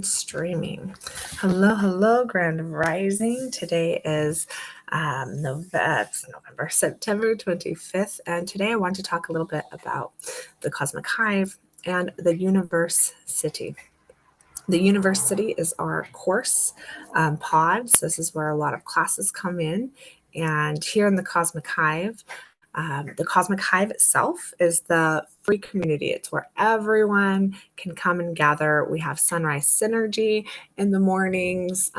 and streaming. Hello, Grand Rising. Today is September 25th, and today I want to talk a little bit about the Cosmic Hive and the Universe City. The University is our course pods. This is where a lot of classes come in. And here in the Cosmic Hive itself is the free community. It's where everyone can come and gather. We have sunrise synergy in the mornings.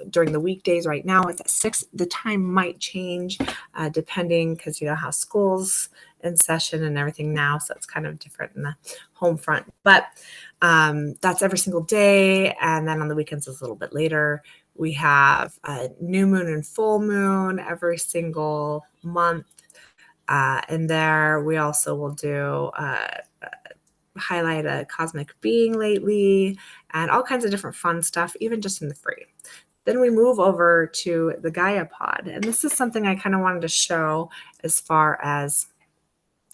During the weekdays right now, it's at 6. The time might change depending because you know how school's in session and everything now. So it's kind of different in the home front. But that's every single day. And then on the weekends, it's a little bit later. We have a new moon and full moon every single month. And there we also will do highlight a cosmic being lately and all kinds of different fun stuff, even just in the free. Then we move over to the Gaia pod. And this is something I kind of wanted to show as far as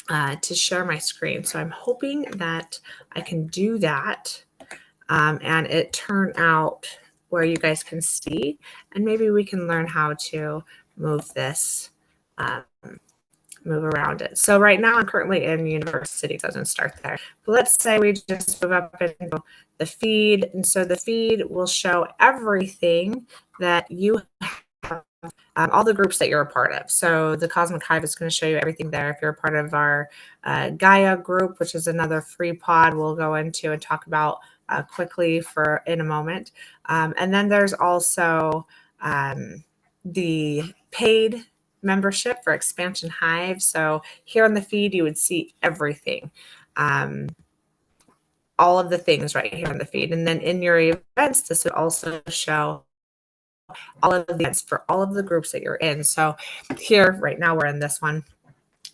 to share my screen. So I'm hoping that I can do that and it turn out where you guys can see, and maybe we can learn how to move this, move around it. So right now I'm currently in University, so it doesn't start there. But let's say we just move up into the feed. And so the feed will show everything that you have, all the groups that you're a part of. So the Cosmic Hive is going to show you everything there. If you're a part of our Gaia group, which is another free pod we'll go into and talk about quickly in a moment. And then there's also the paid membership for Expansion Hive. So here on the feed, you would see everything. All of the things right here on the feed. And then in your events, this would also show all of the events for all of the groups that you're in. So here, right now, we're in this one.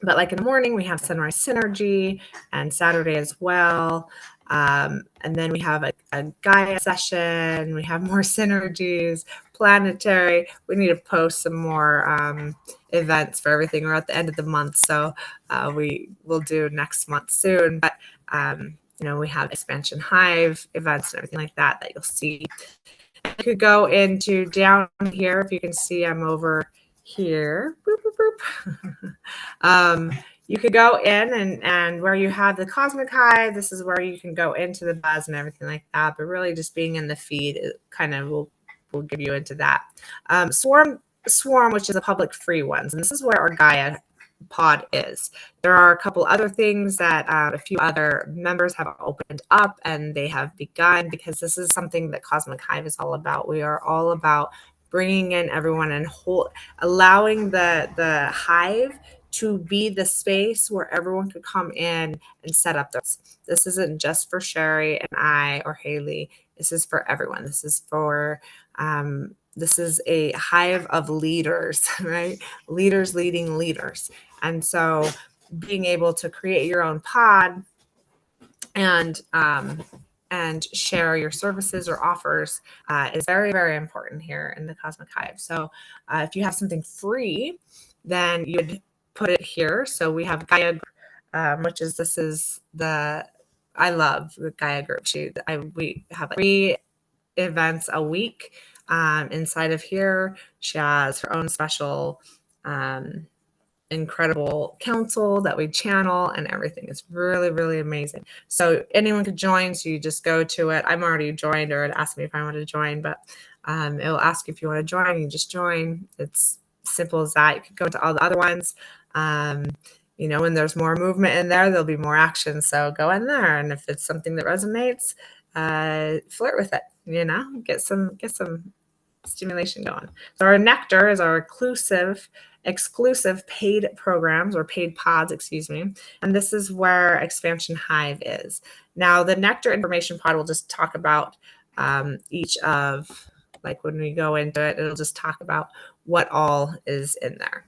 But like in the morning, we have Sunrise Synergy and Saturday as well. And then we have a Gaia session. We have more synergies, planetary. We need to post some more events for everything. We're at the end of the month, so we will do next month soon. But we have Expansion Hive events and everything like that you'll see. You could go into down here. If you can see, I'm over here. Boop, boop, boop. You could go in and where you have the Cosmic Hive, this is where you can go into the buzz and everything like that. But really just being in the feed, it kind of will give you into that. Swarm, which is a public free ones. And this is where our Gaia pod is. There are a couple other things that a few other members have opened up and they have begun, because this is something that Cosmic Hive is all about. We are all about bringing in everyone and allowing the hive to be the space where everyone could come in and set up this. This isn't just for Sherry and I or Haley. This is for everyone. This is for this is a hive of leaders, right? Leaders leading leaders. And so being able to create your own pod and share your services or offers is very, very important here in the Cosmic Hive. So if you have something free, then you would put it here. So we have Gaia, I love the Gaia group. We have 3 events a week inside of here. She has her own special incredible council that we channel, and everything is really, really amazing. So anyone could join. So you just go to it. I'm already joined, or it asked me if I want to join, but it'll ask you if you want to join. You just join. It's simple as that. You could go to all the other ones. When there's more movement in there, there'll be more action. So go in there, and if it's something that resonates, flirt with it. Get some stimulation going. So our Nectar is our exclusive paid programs, or paid pods, and this is where Expansion Hive is. Now the Nectar information pod will just talk about each of, like when we go into it, it'll just talk about what all is in there.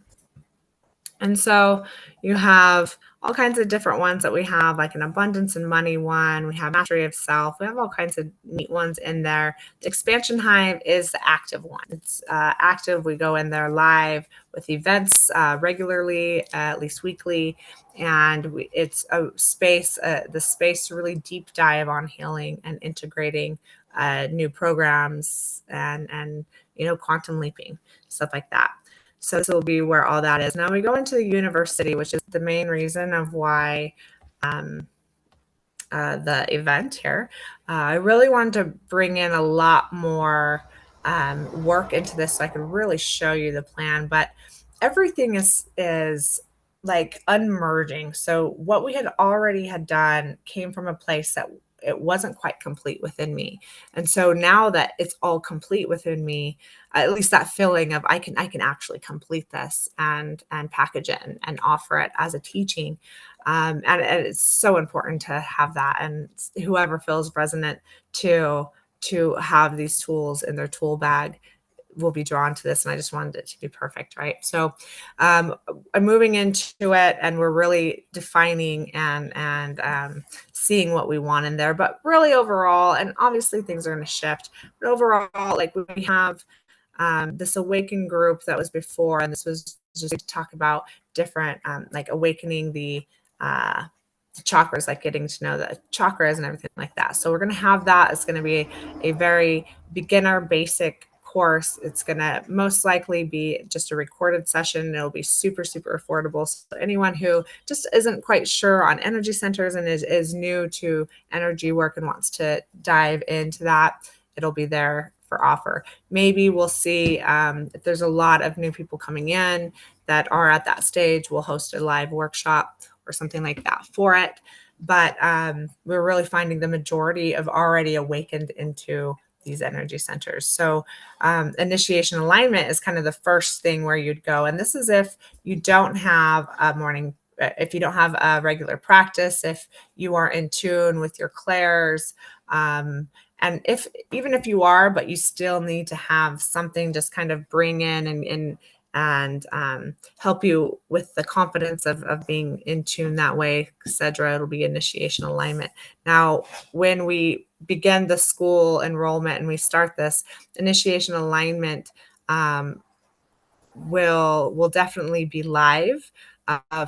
And so you have all kinds of different ones that we have, like an abundance and money one. We have mastery of self. We have all kinds of neat ones in there. The Expansion Hive is the active one. It's active. We go in there live with events regularly, at least weekly. And it's a space, the space to really deep dive on healing and integrating new programs and quantum leaping, stuff like that. So this will be where all that is. Now we go into the university, which is the main reason of why um, the event here. I really wanted to bring in a lot more work into this so I could really show you the plan. But everything is like unmerging. So what we had done came from a place that it wasn't quite complete within me. And so now that it's all complete within me, at least that feeling of I can actually complete this and package it and offer it as a teaching. And it's so important to have that, and whoever feels resonant to have these tools in their tool bag will be drawn to this. And I just wanted it to be perfect, right? So I'm moving into it, and we're really defining and seeing what we want in there. But really overall, and obviously things are going to shift, but overall, like we have this awaken group that was before, and this was just to talk about different like awakening uh, the chakras, like getting to know the chakras and everything like that. So we're going to have that. It's going to be a very beginner basic course. It's going to most likely be just a recorded session. It'll be super, super affordable. So anyone who just isn't quite sure on energy centers and is new to energy work and wants to dive into that, it'll be there for offer. Maybe we'll see if there's a lot of new people coming in that are at that stage, we'll host a live workshop or something like that for it. But we're really finding the majority of already awakened into these energy centers. So initiation alignment is kind of the first thing where you'd go. And this is if you don't have a morning, if you don't have a regular practice, if you are in tune with your clairs, and even if you are, but you still need to have something just kind of bring in and help you with the confidence of being in tune that way, etc. It'll be initiation alignment. Now, when we begin the school enrollment and we start this initiation alignment, will definitely be live.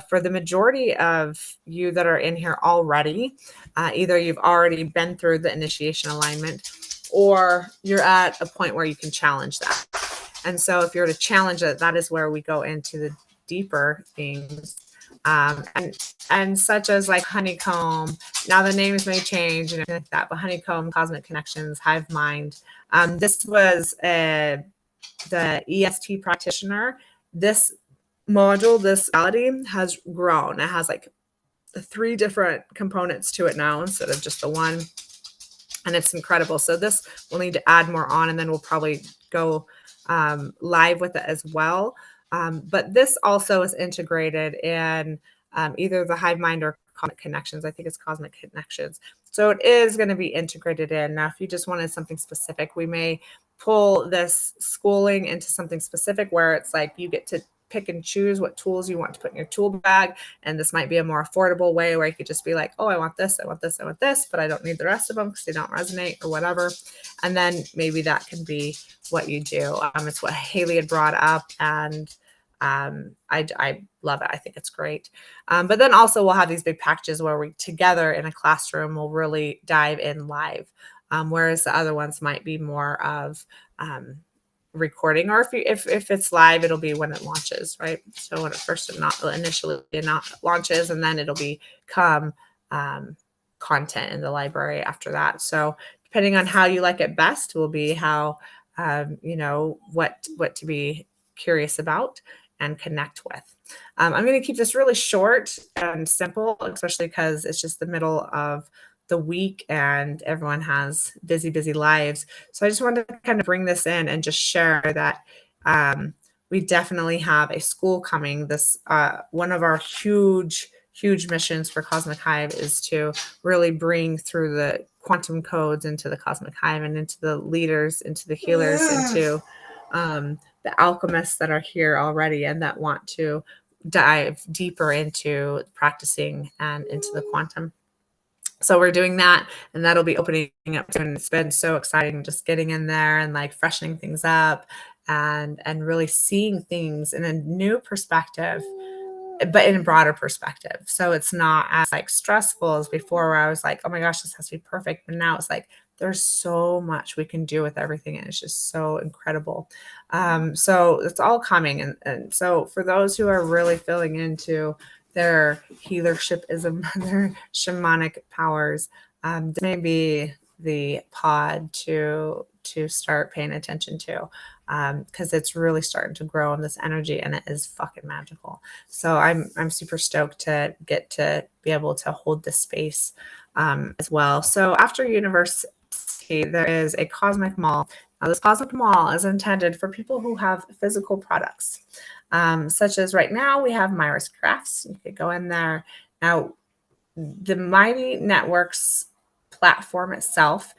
For the majority of you that are in here already, either you've already been through the initiation alignment or you're at a point where you can challenge that. And so if you're to challenge it, that is where we go into the deeper things. And such as like honeycomb. Now the names may change and everything like that, but honeycomb, cosmic connections, hive mind. This was the EST practitioner. This module, this reality has grown. It has like 3 different components to it now instead of just the one. And it's incredible. So this we'll need to add more on, and then we'll probably go live with it as well. But this also is integrated in either the hive mind or cosmic connections. I think it's cosmic connections. So it is going to be integrated in. Now, if you just wanted something specific, we may pull this schooling into something specific where it's like you get to pick and choose what tools you want to put in your tool bag. And this might be a more affordable way where you could just be like, oh, I want this, I want this, I want this, but I don't need the rest of them because they don't resonate or whatever. And then maybe that can be what you do. It's what Haley had brought up, and I love it. I think it's great. But then also we'll have these big packages where we together in a classroom will really dive in live, whereas the other ones might be more of recording, or if it's live, it'll be when it launches, right? So when it first initially launches, and then it'll become content in the library after that. So depending on how you like it best will be how what to be curious about and connect with. I'm going to keep this really short and simple, especially because it's just the middle of the week and everyone has busy lives. So I just wanted to kind of bring this in and just share that we definitely have a school coming. This one of our huge missions for Cosmic Hive is to really bring through the quantum codes into the Cosmic Hive and into the leaders, into the healers, into the alchemists that are here already and that want to dive deeper into practicing and into the quantum. So we're doing that, and that'll be opening up soon. It's been so exciting just getting in there and like freshening things up and really seeing things in a new perspective, but in a broader perspective. So it's not as like stressful as before where I was like, oh my gosh, this has to be perfect. But now it's like there's so much we can do with everything, and it's just so incredible. So it's all coming, and so for those who are really feeling into their healershipism, their shamanic powers, this may be the pod to start paying attention to, because it's really starting to grow in this energy, and it is fucking magical. So I'm super stoked to get to be able to hold this space as well. So after university, there is a cosmic mall. Now, this cosmic mall is intended for people who have physical products, such as right now we have Myra's Crafts. You could go in there. Now, the Mighty Networks platform itself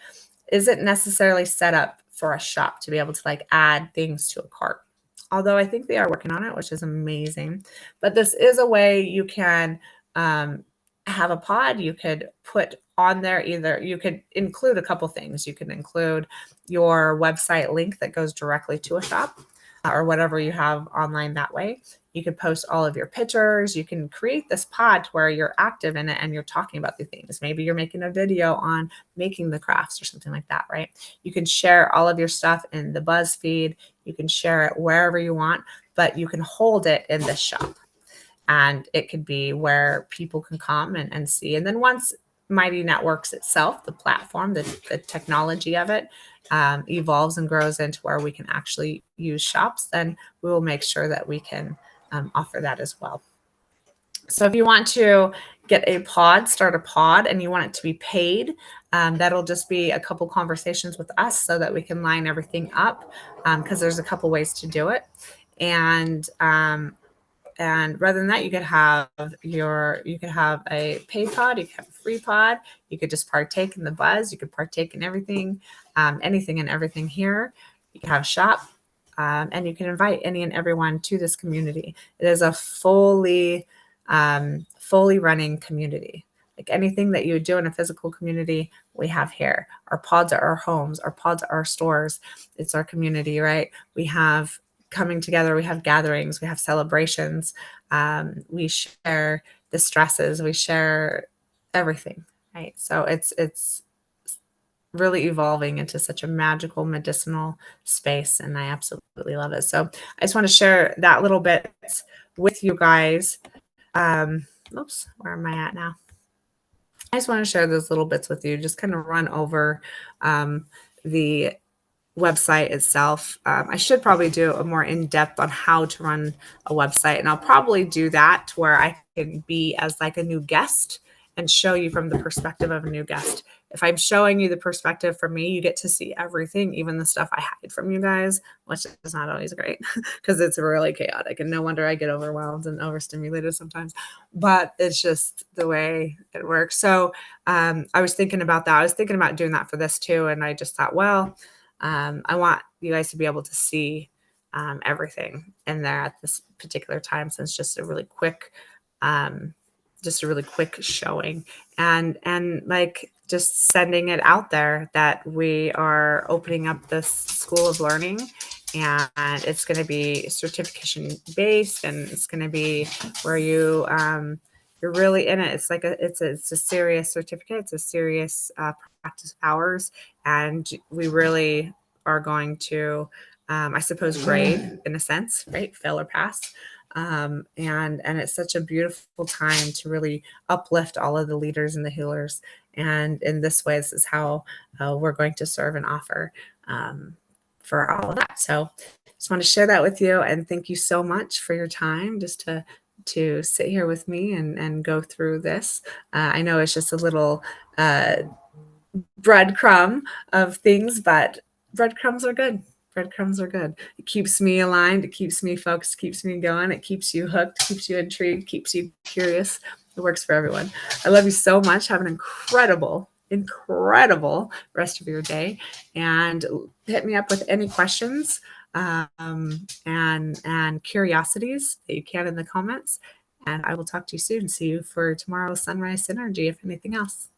isn't necessarily set up for a shop to be able to like add things to a cart. Although I think they are working on it, which is amazing. But this is a way you can have a pod. You could put on there either, you could include a couple things. You can include your website link that goes directly to a shop, or whatever you have online that way. You could post all of your pictures. You can create this pod where you're active in it and you're talking about the things. Maybe you're making a video on making the crafts or something like that, right? You can share all of your stuff in the Buzz feed. You can share it wherever you want, but you can hold it in the shop. And it could be where people can come and see. And then once Mighty Networks itself, the platform, the technology of it, evolves and grows into where we can actually use shops, then we will make sure that we can offer that as well. So if you want to get a pod, start a pod, and you want it to be paid, that'll just be a couple conversations with us so that we can line everything up, because there's a couple ways to do it. And rather than that, you could have a paid pod, you could have a free pod, you could just partake in the Buzz, you could partake in everything, anything and everything here. You can have a shop, and you can invite any and everyone to this community. It is a fully running community. Like anything that you would do in a physical community, we have here. Our pods are our homes, our pods are our stores. It's our community, right? We have coming together, we have gatherings, we have celebrations, we share the stresses, we share everything, right? So it's really evolving into such a magical medicinal space, and I absolutely love it. So I just want to share that little bit with you guys. Oops, where am I at now? I just want to share those little bits with you, just kind of run over the website itself. I should probably do a more in-depth on how to run a website, and I'll probably do that to where I can be as like a new guest and show you from the perspective of a new guest. If I'm showing you the perspective from me, you get to see everything, even the stuff I hide from you guys, which is not always great because it's really chaotic, and no wonder I get overwhelmed and overstimulated sometimes, but it's just the way it works. So I was thinking about that. I was thinking about doing that for this too, and I just thought, well, I want you guys to be able to see everything in there at this particular time, since just a really quick showing, and like just sending it out there that we are opening up this school of learning, and it's going to be certification based, and it's going to be where you're really in it. It's like it's a serious certificate. It's a serious practice of hours, and we really are going to, I suppose, grade in a sense, right? Fail or pass. And it's such a beautiful time to really uplift all of the leaders and the healers. And in this way, this is how we're going to serve and offer for all of that. So just want to share that with you, and thank you so much for your time just to sit here with me and go through this. I know it's just a little breadcrumb of things, but breadcrumbs are good. Breadcrumbs are good. It keeps me aligned. It keeps me focused, keeps me going. It keeps you hooked, keeps you intrigued, keeps you curious. It works for everyone. I love you so much. Have an incredible rest of your day, and hit me up with any questions and curiosities that you can in the comments. And I will talk to you soon. See you for tomorrow's Sunrise Synergy, if anything else.